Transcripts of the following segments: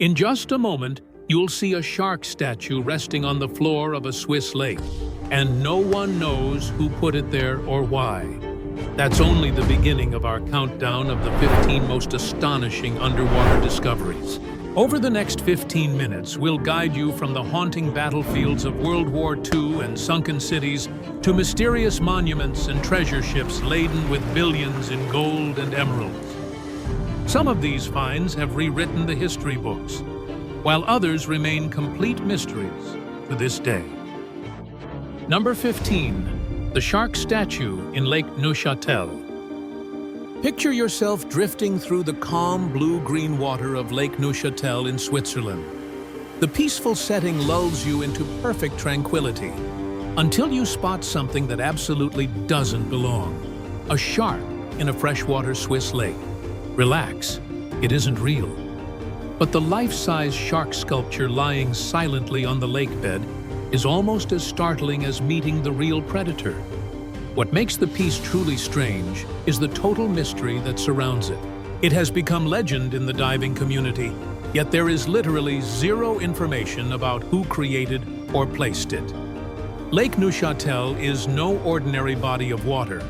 In just a moment, you'll see a shark statue resting on the floor of a Swiss lake, and no one knows who put it there or why. That's only the beginning of our countdown of the 15 most astonishing underwater discoveries. Over the next 15 minutes, we'll guide you from the haunting battlefields of World War II and sunken cities to mysterious monuments and treasure ships laden with billions in gold and emeralds. Some of these finds have rewritten the history books, while others remain complete mysteries to this day. Number 15. The shark statue in Lake Nushatel. Picture yourself drifting through the calm blue-green water of Lake Nushatel in Switzerland. The peaceful setting lulls you into perfect tranquility until you spot something that absolutely doesn't belong. A shark in a freshwater Swiss lake. Relax, it isn't real. But the life-size shark sculpture lying silently on the lakebed is almost as startling as meeting the real predator. What makes the piece truly strange is the total mystery that surrounds it. It has become legend in the diving community, yet there is literally zero information about who created or placed it. Lake Nushatel is no ordinary body of water.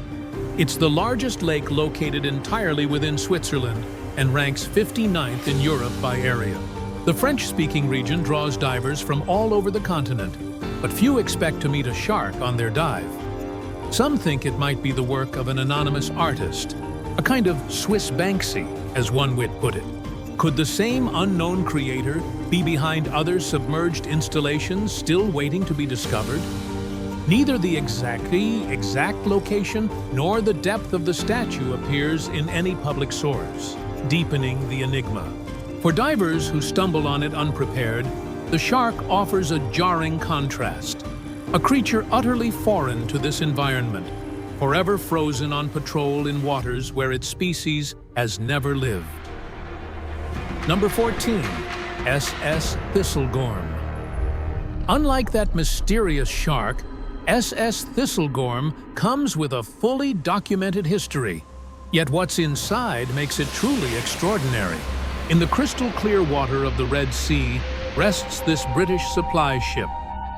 It's the largest lake located entirely within Switzerland and ranks 59th in Europe by area. The French-speaking region draws divers from all over the continent, but few expect to meet a shark on their dive. Some think it might be the work of an anonymous artist, a kind of Swiss Banksy, as one wit put it. Could the same unknown creator be behind other submerged installations still waiting to be discovered? Neither the exact location nor the depth of the statue appears in any public source, deepening the enigma. For divers who stumble on it unprepared, the shark offers a jarring contrast. A creature utterly foreign to this environment, forever frozen on patrol in waters where its species has never lived. Number 14. SS Thistlegorm. Unlike that mysterious shark, SS Thistlegorm comes with a fully documented history. Yet what's inside makes it truly extraordinary. In the crystal clear water of the Red Sea rests this British supply ship,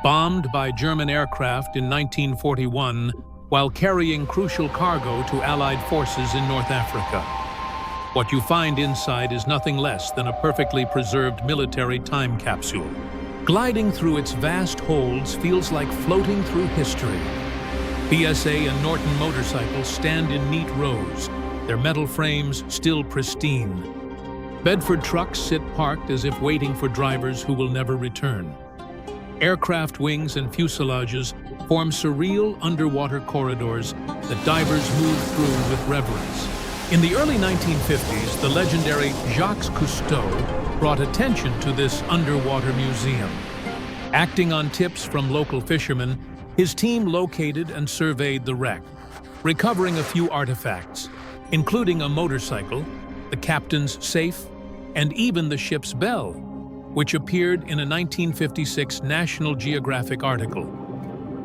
bombed by German aircraft in 1941 while carrying crucial cargo to Allied forces in North Africa. What you find inside is nothing less than a perfectly preserved military time capsule. Gliding through its vast holds feels like floating through history. BSA and Norton motorcycles stand in neat rows, their metal frames still pristine. Bedford trucks sit parked as if waiting for drivers who will never return. Aircraft wings and fuselages form surreal underwater corridors that divers move through with reverence. In the early 1950s, the legendary Jacques Cousteau brought attention to this underwater museum. Acting on tips from local fishermen, his team located and surveyed the wreck, recovering a few artifacts, including a motorcycle, the captain's safe, and even the ship's bell, which appeared in a 1956 National Geographic article.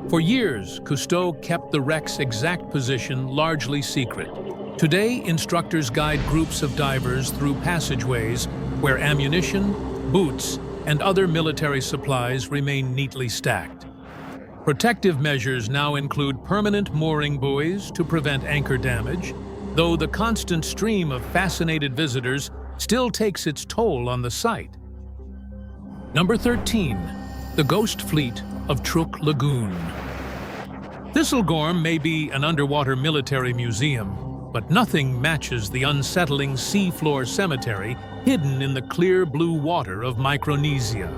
For years, Cousteau kept the wreck's exact position largely secret. Today, instructors guide groups of divers through passageways where ammunition, boots, and other military supplies remain neatly stacked. Protective measures now include permanent mooring buoys to prevent anchor damage, though the constant stream of fascinated visitors still takes its toll on the site. Number 13. The Ghost Fleet of Truk Lagoon. Thistlegorm may be an underwater military museum, but nothing matches the unsettling seafloor cemetery hidden in the clear blue water of Micronesia.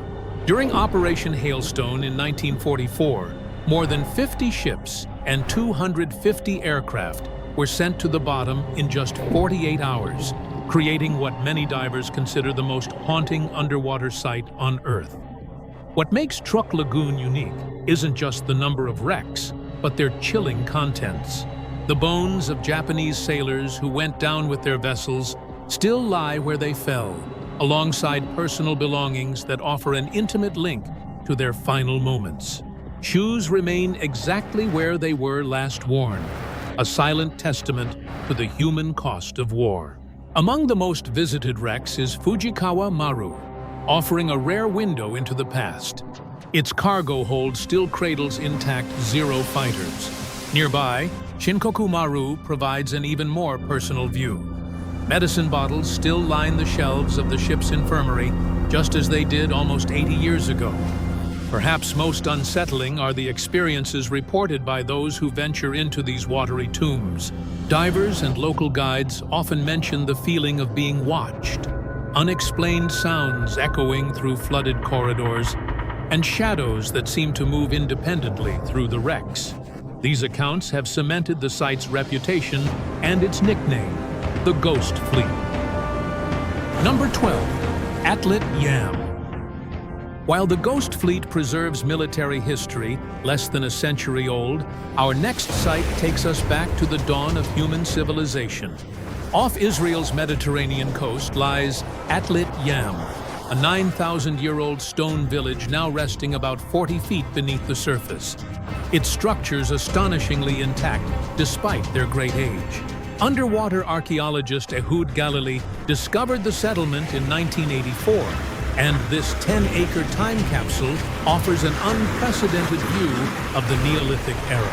During Operation Hailstone in 1944, more than 50 ships and 250 aircraft were sent to the bottom in just 48 hours, creating what many divers consider the most haunting underwater site on Earth. What makes Truk Lagoon unique isn't just the number of wrecks, but their chilling contents. The bones of Japanese sailors who went down with their vessels still lie where they fell, alongside personal belongings that offer an intimate link to their final moments. Shoes remain exactly where they were last worn, a silent testament to the human cost of war. Among the most visited wrecks is Fujikawa Maru, offering a rare window into the past. Its cargo hold still cradles intact Zero fighters. Nearby, Shinkoku Maru provides an even more personal view. Medicine bottles still line the shelves of the ship's infirmary, just as they did almost 80 years ago. Perhaps most unsettling are the experiences reported by those who venture into these watery tombs. Divers and local guides often mention the feeling of being watched, unexplained sounds echoing through flooded corridors, and shadows that seem to move independently through the wrecks. These accounts have cemented the site's reputation and its nickname, the Ghost Fleet. Number 12. Atllet Yam. While the Ghost Fleet preserves military history less than a century old, our next site takes us back to the dawn of human civilization. Off Israel's Mediterranean coast lies Atllet Yam, a 9,000-year-old stone village now resting about 40 feet beneath the surface. Its structures astonishingly intact despite their great age. Underwater archaeologist Ehud Galilee discovered the settlement in 1984, and this 10-acre time capsule offers an unprecedented view of the Neolithic era.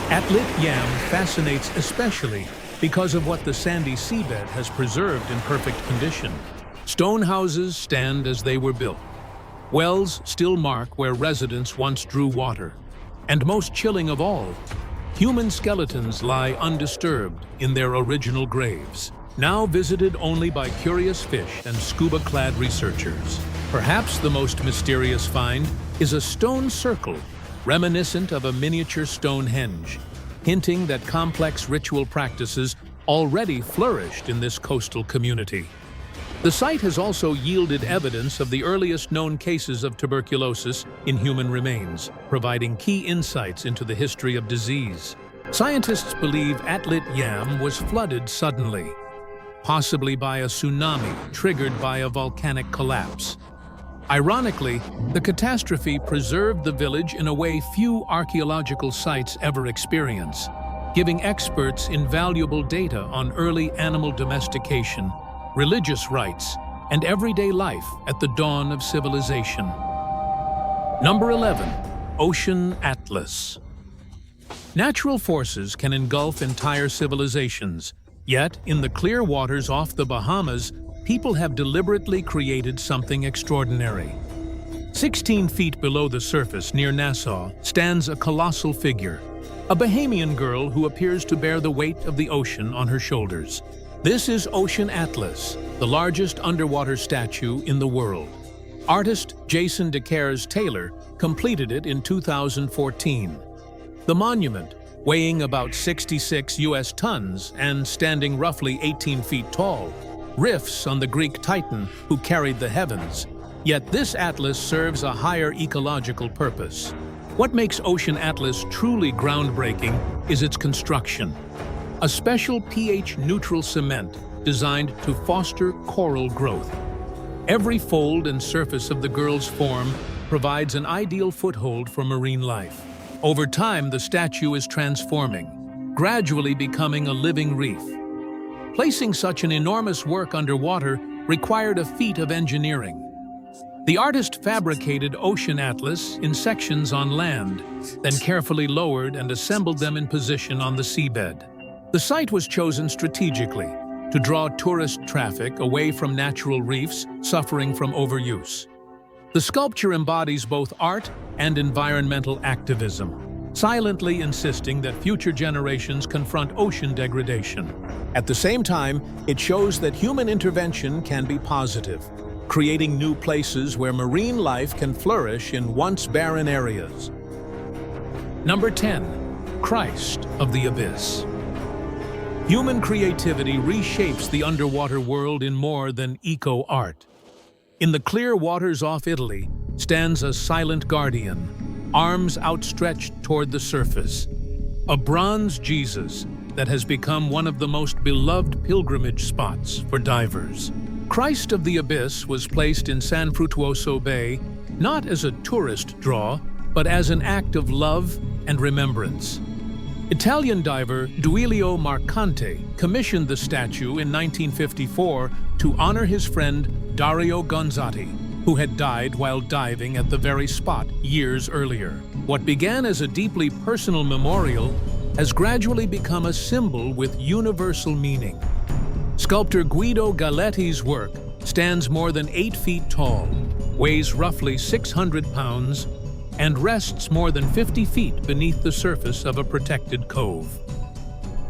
Atllet Yam fascinates especially because of what the sandy seabed has preserved in perfect condition. Stone houses stand as they were built. Wells still mark where residents once drew water. And most chilling of all, human skeletons lie undisturbed in their original graves, now visited only by curious fish and scuba-clad researchers. Perhaps the most mysterious find is a stone circle reminiscent of a miniature Stonehenge, hinting that complex ritual practices already flourished in this coastal community. The site has also yielded evidence of the earliest known cases of tuberculosis in human remains, providing key insights into the history of disease. Scientists believe Atllet Yam was flooded suddenly, possibly by a tsunami triggered by a volcanic collapse. Ironically, the catastrophe preserved the village in a way few archaeological sites ever experience, giving experts invaluable data on early animal domestication, religious rites, and everyday life at the dawn of civilization. Number 11. Ocean Atlas. Natural forces can engulf entire civilizations, yet in the clear waters off the Bahamas, people have deliberately created something extraordinary. 16 feet below the surface near Nassau stands a colossal figure, a Bahamian girl who appears to bear the weight of the ocean on her shoulders. This is Ocean Atlas, the largest underwater statue in the world. Artist Jason DeCaires Taylor completed it in 2014. The monument, weighing about 66 US tons and standing roughly 18 feet tall, riffs on the Greek Titan who carried the heavens. Yet this atlas serves a higher ecological purpose. What makes Ocean Atlas truly groundbreaking is its construction. A special pH-neutral cement designed to foster coral growth. Every fold and surface of the girl's form provides an ideal foothold for marine life. Over time, the statue is transforming, gradually becoming a living reef. Placing such an enormous work underwater required a feat of engineering. The artist fabricated Ocean Atlas in sections on land, then carefully lowered and assembled them in position on the seabed. The site was chosen strategically to draw tourist traffic away from natural reefs suffering from overuse. The sculpture embodies both art and environmental activism, silently insisting that future generations confront ocean degradation. At the same time, it shows that human intervention can be positive, creating new places where marine life can flourish in once barren areas. Number 10. Christ of the Abyss. Human creativity reshapes the underwater world in more than eco-art. In the clear waters off Italy stands a silent guardian, arms outstretched toward the surface. A bronze Jesus that has become one of the most beloved pilgrimage spots for divers. Christ of the Abyss was placed in San Frutuoso Bay not as a tourist draw, but as an act of love and remembrance. Italian diver Duilio Marcante commissioned the statue in 1954 to honor his friend Dario Gonzatti, who had died while diving at the very spot years earlier. What began as a deeply personal memorial has gradually become a symbol with universal meaning. Sculptor Guido Galletti's work stands more than 8 feet tall, weighs roughly 600 pounds, and rests more than 50 feet beneath the surface of a protected cove.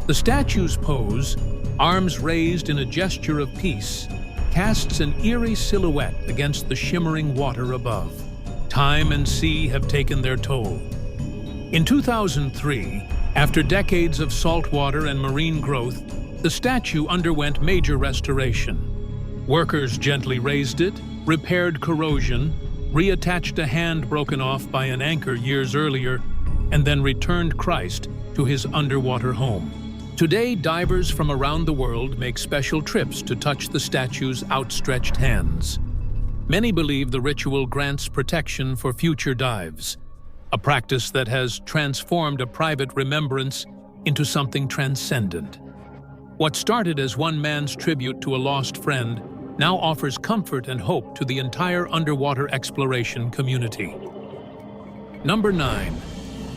The statue's pose, arms raised in a gesture of peace, casts an eerie silhouette against the shimmering water above. Time and sea have taken their toll. In 2003, after decades of saltwater and marine growth, the statue underwent major restoration. Workers gently raised it, repaired corrosion, reattached a hand broken off by an anchor years earlier, and then returned Christ to his underwater home. Today, divers from around the world make special trips to touch the statue's outstretched hands. Many believe the ritual grants protection for future dives, a practice that has transformed a private remembrance into something transcendent. What started as one man's tribute to a lost friend now offers comfort and hope to the entire underwater exploration community. Number 9.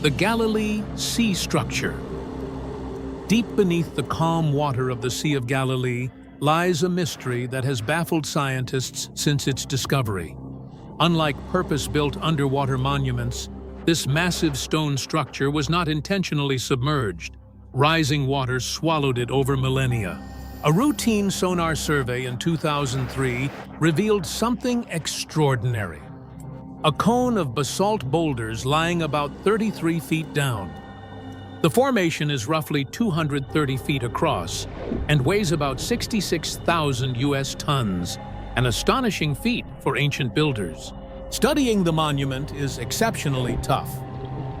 The Galilee Sea Structure. Deep beneath the calm water of the Sea of Galilee lies a mystery that has baffled scientists since its discovery. Unlike purpose-built underwater monuments, this massive stone structure was not intentionally submerged. Rising water swallowed it over millennia. A routine sonar survey in 2003 revealed something extraordinary. A cone of basalt boulders lying about 33 feet down. The formation is roughly 230 feet across and weighs about 66,000 US tons, an astonishing feat for ancient builders. Studying the monument is exceptionally tough.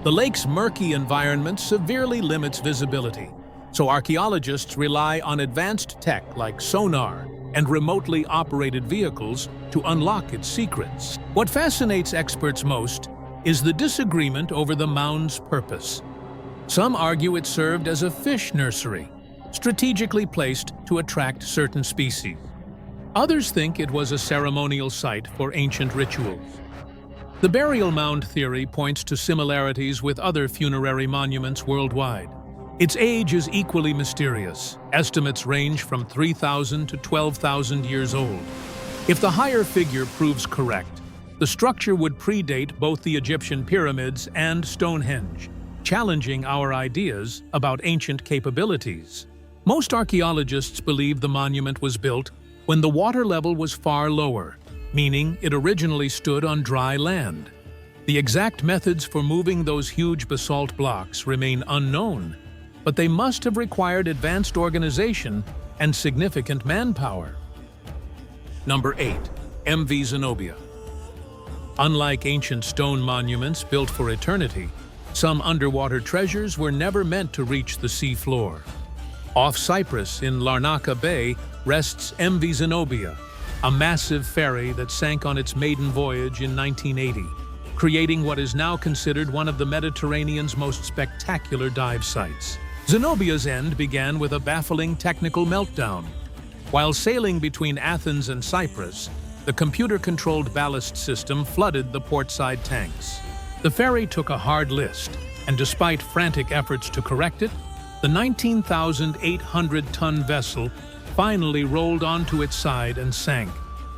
The lake's murky environment severely limits visibility, so archaeologists rely on advanced tech like sonar and remotely operated vehicles to unlock its secrets. What fascinates experts most is the disagreement over the mound's purpose. Some argue it served as a fish nursery, strategically placed to attract certain species. Others think it was a ceremonial site for ancient rituals. The burial mound theory points to similarities with other funerary monuments worldwide. Its age is equally mysterious. Estimates range from 3,000 to 12,000 years old. If the higher figure proves correct, the structure would predate both the Egyptian pyramids and Stonehenge, challenging our ideas about ancient capabilities. Most archaeologists believe the monument was built when the water level was far lower, meaning it originally stood on dry land. The exact methods for moving those huge basalt blocks remain unknown, but they must have required advanced organization and significant manpower. Number 8. MV Zenobia. Unlike ancient stone monuments built for eternity, some underwater treasures were never meant to reach the sea floor. Off Cyprus in Larnaca Bay rests MV Zenobia, a massive ferry that sank on its maiden voyage in 1980, creating what is now considered one of the Mediterranean's most spectacular dive sites. Zenobia's end began with a baffling technical meltdown. While sailing between Athens and Cyprus, the computer-controlled ballast system flooded the portside tanks. The ferry took a hard list, and despite frantic efforts to correct it, the 19,800-ton vessel finally rolled onto its side and sank,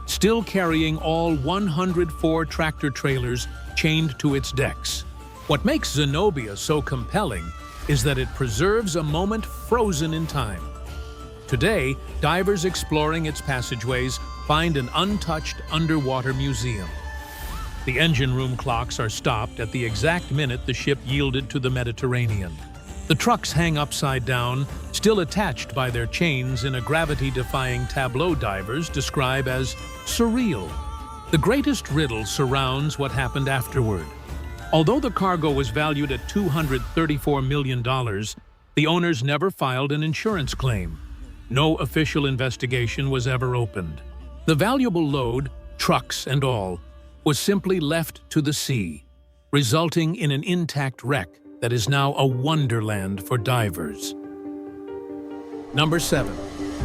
still carrying all 104 tractor-trailers chained to its decks. What makes Zenobia so compelling is that it preserves a moment frozen in time. Today, divers exploring its passageways find an untouched underwater museum. The engine room clocks are stopped at the exact minute the ship yielded to the Mediterranean. The trucks hang upside down, still attached by their chains in a gravity-defying tableau divers describe as surreal. The greatest riddle surrounds what happened afterward. Although the cargo was valued at $234 million, the owners never filed an insurance claim. No official investigation was ever opened. The valuable load, trucks and all, was simply left to the sea, resulting in an intact wreck that is now a wonderland for divers. Number 7.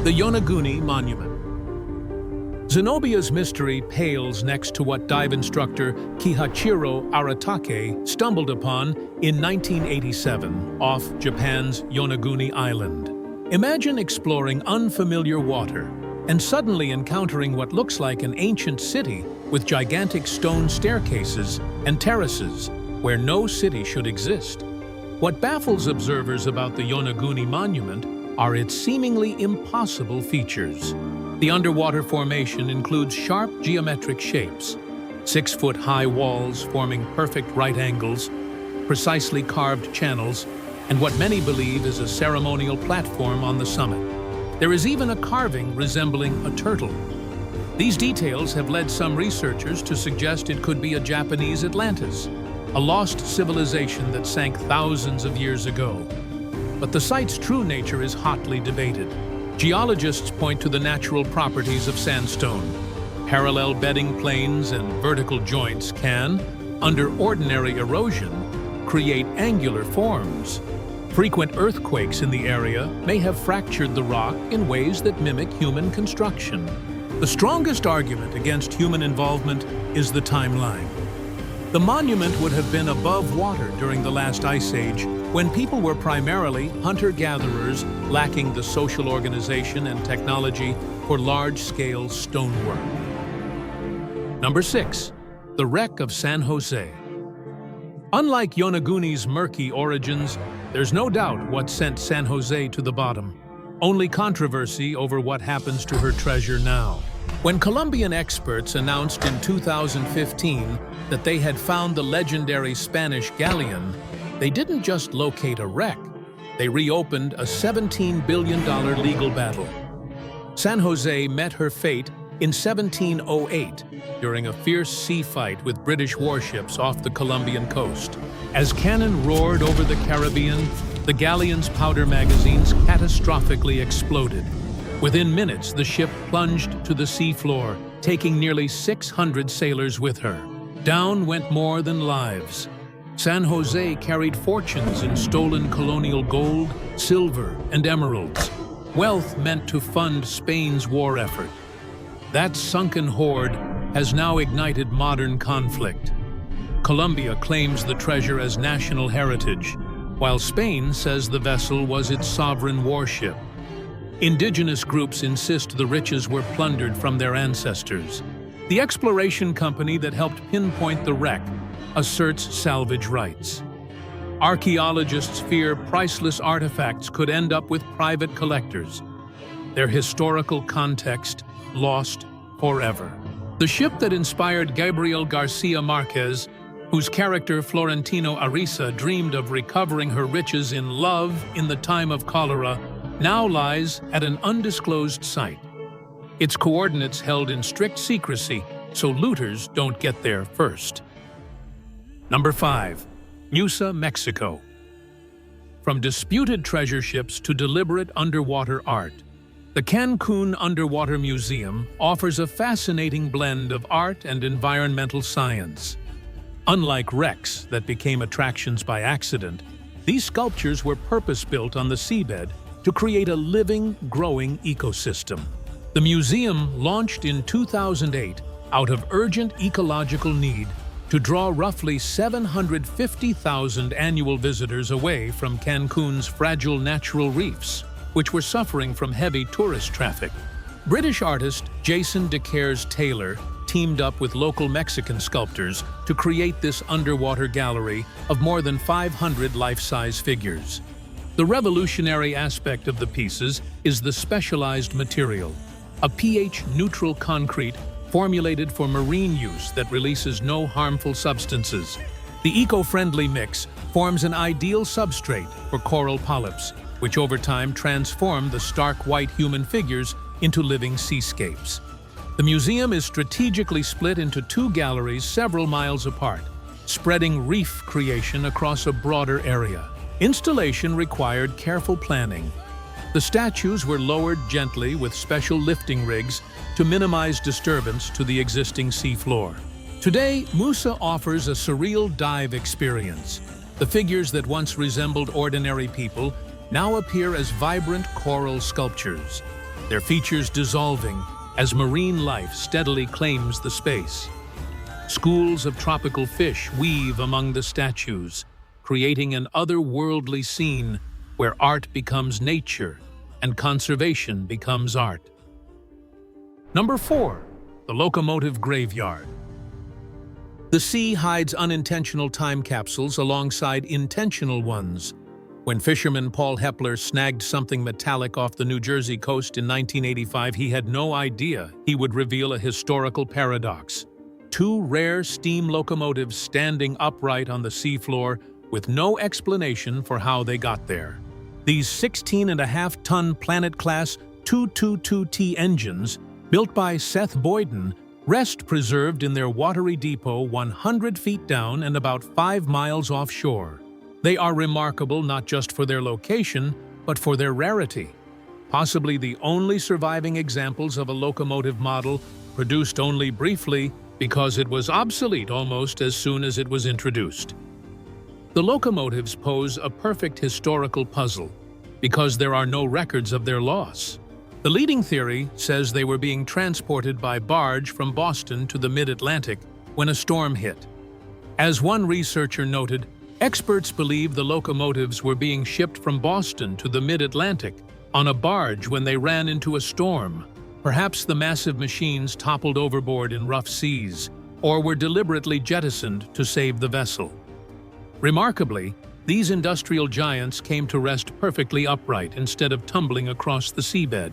The Yonauni Monument. Zenobia's mystery pales next to what dive instructor Kihachiro Aratake stumbled upon in 1987 off Japan's Yonaguni Island. Imagine exploring unfamiliar water and suddenly encountering what looks like an ancient city with gigantic stone staircases and terraces where no city should exist. What baffles observers about the Yonaguni Monument are its seemingly impossible features. The underwater formation includes sharp geometric shapes, 6-foot-high walls forming perfect right angles, precisely carved channels, and what many believe is a ceremonial platform on the summit. There is even a carving resembling a turtle. These details have led some researchers to suggest it could be a Japanese Atlantis, a lost civilization that sank thousands of years ago. But the site's true nature is hotly debated. Geologists point to the natural properties of sandstone. Parallel bedding planes and vertical joints can, under ordinary erosion, create angular forms. Frequent earthquakes in the area may have fractured the rock in ways that mimic human construction. The strongest argument against human involvement is the timeline. The monument would have been above water during the last ice age, when people were primarily hunter-gatherers lacking the social organization and technology for large-scale stonework. Number 6. The wreck of San Jose. Unlike Yonaguni's murky origins, there's no doubt what sent San Jose to the bottom. Only controversy over what happens to her treasure now. When Colombian experts announced in 2015 that they had found the legendary Spanish galleon, they didn't just locate a wreck, they reopened a $17 billion legal battle. San Jose met her fate in 1708 during a fierce sea fight with British warships off the Colombian coast. As cannon roared over the Caribbean, the galleon's powder magazines catastrophically exploded. Within minutes, the ship plunged to the seafloor, taking nearly 600 sailors with her. Down went more than lives. San Jose carried fortunes in stolen colonial gold, silver, and emeralds, wealth meant to fund Spain's war effort. That sunken hoard has now ignited modern conflict. Colombia claims the treasure as national heritage, while Spain says the vessel was its sovereign warship. Indigenous groups insist the riches were plundered from their ancestors. The exploration company that helped pinpoint the wreck asserts salvage rights. Archaeologists fear priceless artifacts could end up with private collectors, their historical context lost forever. The ship that inspired Gabriel Garcia Marquez, whose character Florentino Ariza dreamed of recovering her riches in love in the time of cholera, now lies at an undisclosed site. Its coordinates held in strict secrecy, so looters don't get there first. Number 5. Musa Mexico. From disputed treasure ships to deliberate underwater art, the Cancun Underwater Museum offers a fascinating blend of art and environmental science. Unlike wrecks that became attractions by accident, these sculptures were purpose-built on the seabed to create a living, growing ecosystem. The museum launched in 2008 out of urgent ecological need to draw roughly 750,000 annual visitors away from Cancun's fragile natural reefs, which were suffering from heavy tourist traffic. British artist Jason DeCaires Taylor teamed up with local Mexican sculptors to create this underwater gallery of more than 500 life-size figures. The revolutionary aspect of the pieces is the specialized material, a pH-neutral concrete formulated for marine use that releases no harmful substances. The eco-friendly mix forms an ideal substrate for coral polyps, which over time transform the stark white human figures into living seascapes. The museum is strategically split into 2 galleries several miles apart, spreading reef creation across a broader area. Installation required careful planning. The statues were lowered gently with special lifting rigs to minimize disturbance to the existing seafloor. Today, Musa offers a surreal dive experience. The figures that once resembled ordinary people now appear as vibrant coral sculptures, their features dissolving as marine life steadily claims the space. Schools of tropical fish weave among the statues, creating an otherworldly scene where art becomes nature and conservation becomes art. Number 4. The Locomotive Graveyard. The sea hides unintentional time capsules alongside intentional ones. When fisherman Paul Hepler snagged something metallic off the New Jersey coast in 1985, he had no idea he would reveal a historical paradox. 2 rare steam locomotives standing upright on the seafloor with no explanation for how they got there. These 16.5-ton Planet-class 222T engines, built by Seth Boyden, rest preserved in their watery depot 100 feet down and about 5 miles offshore. They are remarkable not just for their location, but for their rarity. Possibly the only surviving examples of a locomotive model produced only briefly because it was obsolete almost as soon as it was introduced. The locomotives pose a perfect historical puzzle because there are no records of their loss. The leading theory says they were being transported by barge from Boston to the mid-Atlantic when a storm hit. As one researcher noted, experts believe the locomotives were being shipped from Boston to the mid-Atlantic on a barge when they ran into a storm. Perhaps the massive machines toppled overboard in rough seas, or were deliberately jettisoned to save the vessel. Remarkably, these industrial giants came to rest perfectly upright instead of tumbling across the seabed.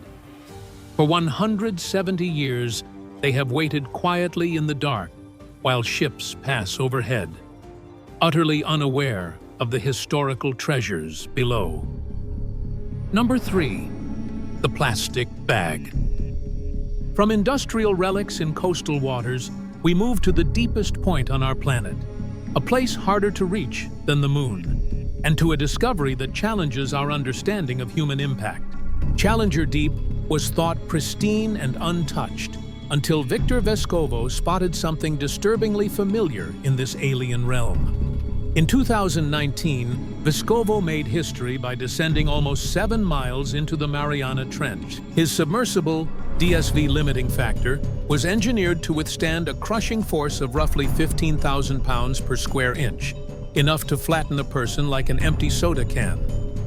For 170 years, they have waited quietly in the dark while ships pass overhead, utterly unaware of the historical treasures below. Number 3. The plastic bag. From industrial relics in coastal waters, we move to the deepest point on our planet, a place harder to reach than the moon, and to a discovery that challenges our understanding of human impact. Challenger Deep was thought pristine and untouched until Victor Vescovo spotted something disturbingly familiar in this alien realm. In 2019, Vescovo made history by descending almost 7 miles into the Mariana Trench. His submersible, DSV limiting factor, was engineered to withstand a crushing force of roughly 15,000 pounds per square inch, enough to flatten a person like an empty soda can.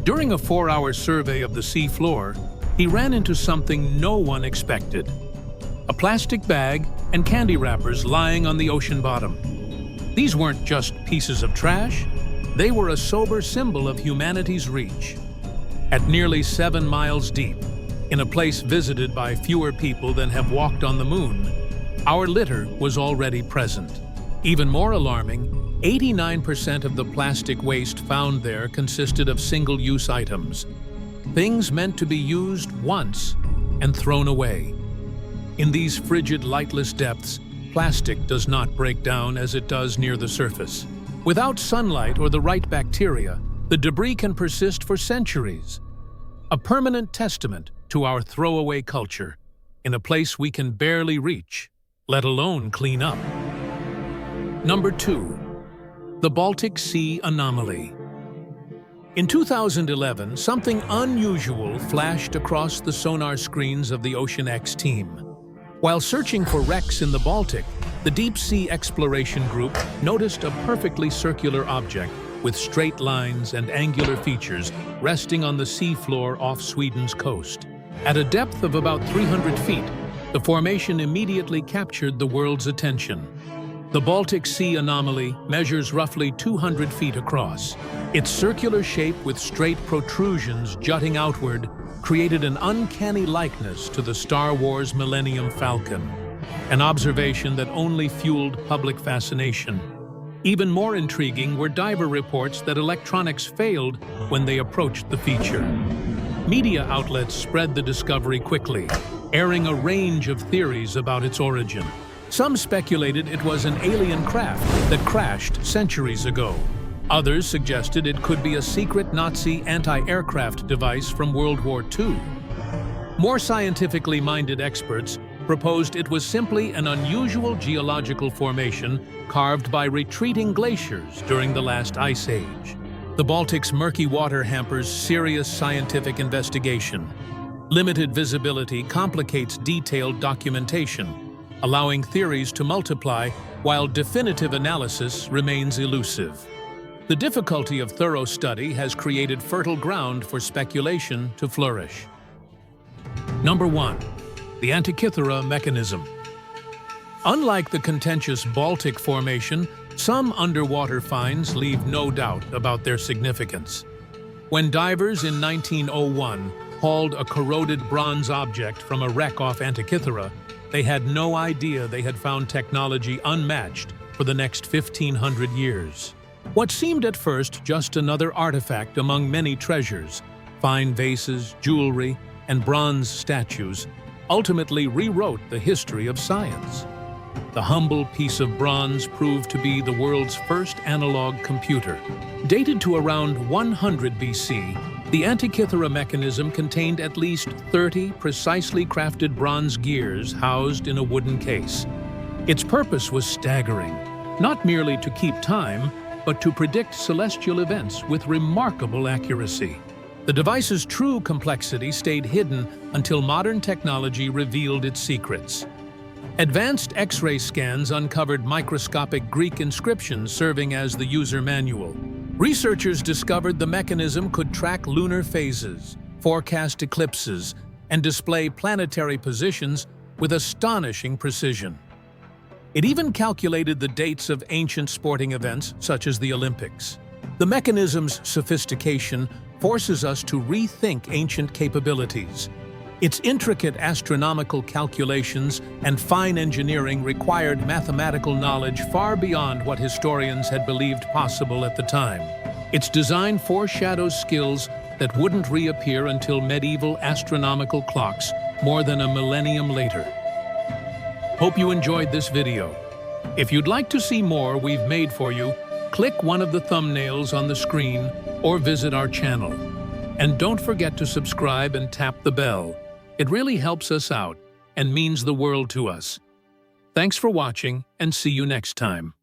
During a 4-hour survey of the sea floor, he ran into something no one expected: a plastic bag and candy wrappers lying on the ocean bottom. These weren't just pieces of trash, they were a sober symbol of humanity's reach. At nearly 7 miles deep, in a place visited by fewer people than have walked on the moon, our litter was already present. Even more alarming, 89% of the plastic waste found there consisted of single-use items, things meant to be used once and thrown away. In these frigid, lightless depths, plastic does not break down as it does near the surface. Without sunlight or the right bacteria, the debris can persist for centuries. A permanent testament to our throwaway culture, in a place we can barely reach, let alone clean up. Number 2. The Baltic Sea Anomaly. In 2011, something unusual flashed across the sonar screens of the Ocean X team. While searching for wrecks in the Baltic, the Deep Sea Exploration Group noticed a perfectly circular object with straight lines and angular features resting on the seafloor off Sweden's coast. At a depth of about 300 feet, the formation immediately captured the world's attention. The Baltic Sea Anomaly measures roughly 200 feet across. Its circular shape with straight protrusions jutting outward created an uncanny likeness to the Star Wars Millennium Falcon, an observation that only fueled public fascination. Even more intriguing were diver reports that electronics failed when they approached the feature. Media outlets spread the discovery quickly, airing a range of theories about its origin. Some speculated it was an alien craft that crashed centuries ago. Others suggested it could be a secret Nazi anti-aircraft device from World War II. More scientifically minded experts proposed it was simply an unusual geological formation carved by retreating glaciers during the last ice age. The Baltic's murky water hampers serious scientific investigation. Limited visibility complicates detailed documentation, allowing theories to multiply while definitive analysis remains elusive. The difficulty of thorough study has created fertile ground for speculation to flourish. Number 1. The Antiqua Mechanism. Unlike the contentious Baltic Formation, some underwater finds leave no doubt about their significance. When divers in 1901 hauled a corroded bronze object from a wreck off Antiqua, they had no idea they had found technology unmatched for the next 1,500 years. What seemed at first just another artifact among many treasures, fine vases, jewelry, and bronze statues, ultimately rewrote the history of science. The humble piece of bronze proved to be the world's first analog computer. Dated to around 100 BC, the Antiqua Mechanism contained at least 30 precisely crafted bronze gears housed in a wooden case. Its purpose was staggering, not merely to keep time, but to predict celestial events with remarkable accuracy. The device's true complexity stayed hidden until modern technology revealed its secrets. Advanced X-ray scans uncovered microscopic Greek inscriptions serving as the user manual. Researchers discovered the mechanism could track lunar phases, forecast eclipses, and display planetary positions with astonishing precision. It even calculated the dates of ancient sporting events such as the Olympics. The mechanism's sophistication forces us to rethink ancient capabilities. Its intricate astronomical calculations and fine engineering required mathematical knowledge far beyond what historians had believed possible at the time. Its design foreshadows skills that wouldn't reappear until medieval astronomical clocks more than a millennium later. Hope you enjoyed this video. If you'd like to see more we've made for you, click one of the thumbnails on the screen or visit our channel. And don't forget to subscribe and tap the bell. It really helps us out and means the world to us. Thanks for watching and see you next time.